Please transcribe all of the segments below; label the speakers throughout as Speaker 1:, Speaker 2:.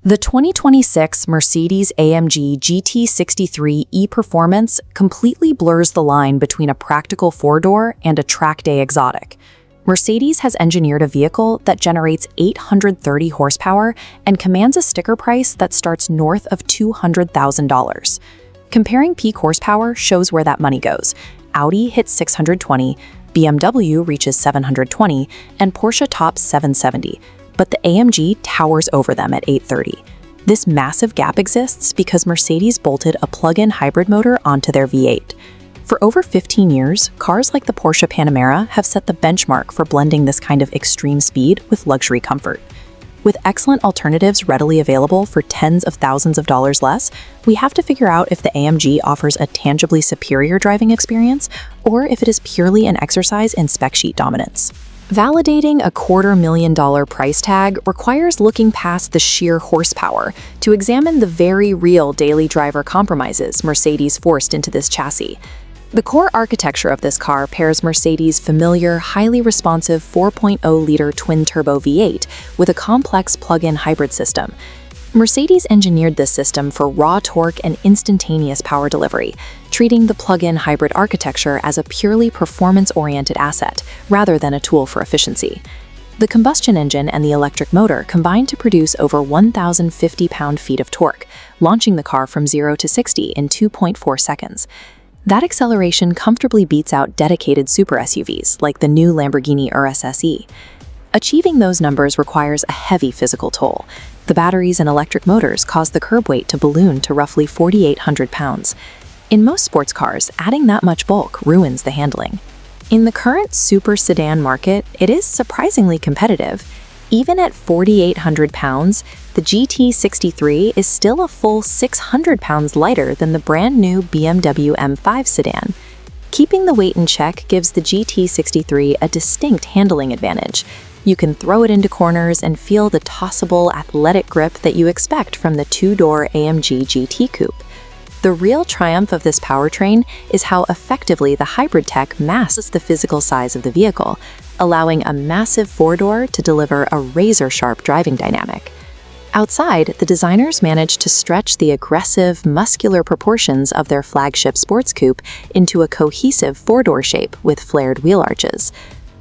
Speaker 1: The 2026 Mercedes-AMG GT63 E-Performance completely blurs the line between a practical four-door and a track-day exotic. Mercedes has engineered a vehicle that generates 830 horsepower and commands a sticker price that starts north of $200,000. Comparing peak horsepower shows where that money goes. Audi hits 620, BMW reaches 720, and Porsche tops 770. But the AMG towers over them at 830. This massive gap exists because Mercedes bolted a plug-in hybrid motor onto their V8. For over 15 years, cars like the Porsche Panamera have set the benchmark for blending this kind of extreme speed with luxury comfort. With excellent alternatives readily available for tens of thousands of dollars less, we have to figure out if the AMG offers a tangibly superior driving experience or if it is purely an exercise in spec sheet dominance. Validating a $250,000 price tag requires looking past the sheer horsepower to examine the very real daily driver compromises Mercedes forced into this chassis. The core architecture of this car pairs Mercedes' familiar, highly responsive 4.0-liter twin-turbo V8 with a complex plug-in hybrid system. Mercedes engineered this system for raw torque and instantaneous power delivery, treating the plug-in hybrid architecture as a purely performance-oriented asset, rather than a tool for efficiency. The combustion engine and the electric motor combine to produce over 1,050 pound-feet of torque, launching the car from 0 to 60 in 2.4 seconds. That acceleration comfortably beats out dedicated super SUVs like the new Lamborghini Urus SE. Achieving those numbers requires a heavy physical toll. The batteries and electric motors cause the curb weight to balloon to roughly 4,800 pounds. In most sports cars, adding that much bulk ruins the handling. In the current super sedan market, it is surprisingly competitive. Even at 4,800 pounds, the GT63 is still a full 600 pounds lighter than the brand new BMW M5 sedan. Keeping the weight in check gives the GT63 a distinct handling advantage. You can throw it into corners and feel the tossable, athletic grip that you expect from the two-door AMG GT Coupe. The real triumph of this powertrain is how effectively the hybrid tech masks the physical size of the vehicle, allowing a massive four-door to deliver a razor-sharp driving dynamic. Outside, the designers managed to stretch the aggressive, muscular proportions of their flagship sports coupe into a cohesive four-door shape with flared wheel arches.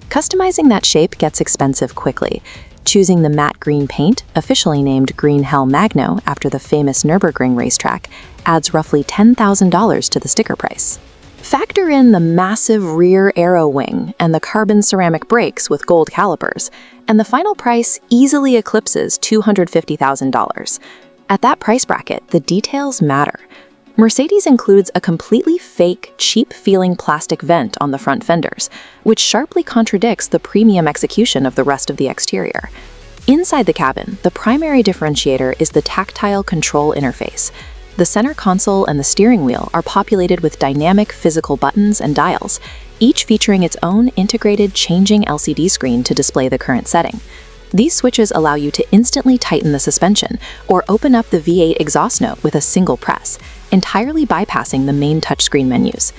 Speaker 1: Customizing that shape gets expensive quickly. Choosing the matte green paint, officially named Green Hell Magno after the famous Nürburgring racetrack, adds roughly $10,000 to the sticker price. Factor in the massive rear aero wing and the carbon ceramic brakes with gold calipers, and the final price easily eclipses $250,000. At that price bracket, the details matter. Mercedes includes a completely fake, cheap-feeling plastic vent on the front fenders, which sharply contradicts the premium execution of the rest of the exterior. Inside the cabin, the primary differentiator is the tactile control interface. The center console and the steering wheel are populated with dynamic physical buttons and dials, each featuring its own integrated changing LCD screen to display the current setting. These switches allow you to instantly tighten the suspension or open up the V8 exhaust note with a single press, entirely bypassing the main touchscreen menus.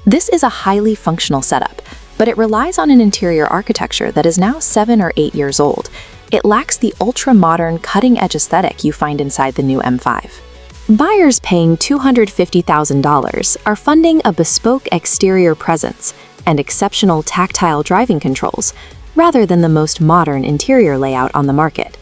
Speaker 1: This is a highly functional setup, but it relies on an interior architecture that is now 7 or 8 years old. It lacks the ultra-modern, cutting-edge aesthetic you find inside the new M5. Buyers paying $250,000 are funding a bespoke exterior presence and exceptional tactile driving controls, rather than the most modern interior layout on the market.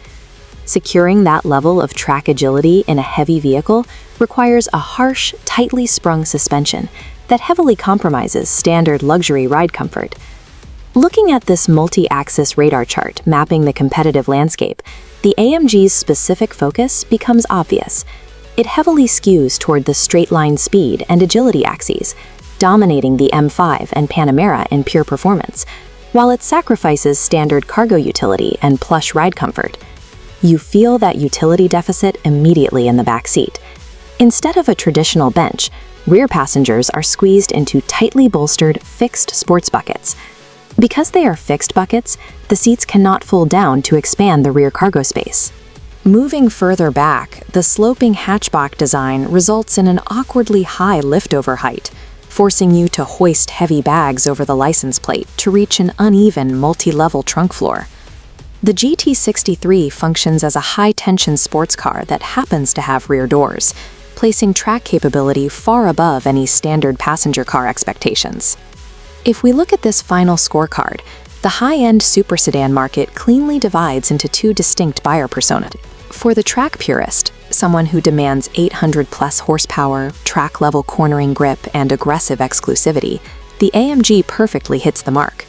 Speaker 1: Securing that level of track agility in a heavy vehicle requires a harsh, tightly sprung suspension that heavily compromises standard luxury ride comfort. Looking at this multi-axis radar chart mapping the competitive landscape, the AMG's specific focus becomes obvious. It heavily skews toward the straight-line speed and agility axes, dominating the M5 and Panamera in pure performance, while it sacrifices standard cargo utility and plush ride comfort. You feel that utility deficit immediately in the back seat. Instead of a traditional bench, rear passengers are squeezed into tightly bolstered, fixed sports buckets. Because they are fixed buckets, the seats cannot fold down to expand the rear cargo space. Moving further back, the sloping hatchback design results in an awkwardly high liftover height, forcing you to hoist heavy bags over the license plate to reach an uneven multi-level trunk floor. The GT63 functions as a high-tension sports car that happens to have rear doors, placing track capability far above any standard passenger car expectations. If we look at this final scorecard, the high-end super sedan market cleanly divides into two distinct buyer personas. For the track purist, someone who demands 800-plus horsepower, track-level cornering grip, and aggressive exclusivity, the AMG perfectly hits the mark.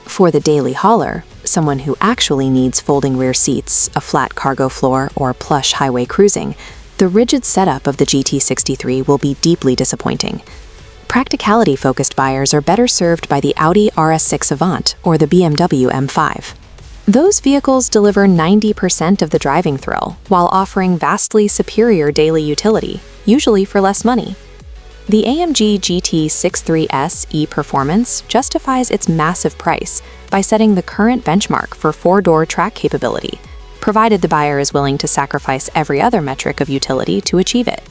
Speaker 1: For the daily hauler, someone who actually needs folding rear seats, a flat cargo floor, or plush highway cruising, the rigid setup of the GT63 will be deeply disappointing. Practicality-focused buyers are better served by the Audi RS6 Avant or the BMW M5. Those vehicles deliver 90% of the driving thrill while offering vastly superior daily utility, usually for less money. The AMG GT63 S E-Performance justifies its massive price by setting the current benchmark for four-door track capability, provided the buyer is willing to sacrifice every other metric of utility to achieve it.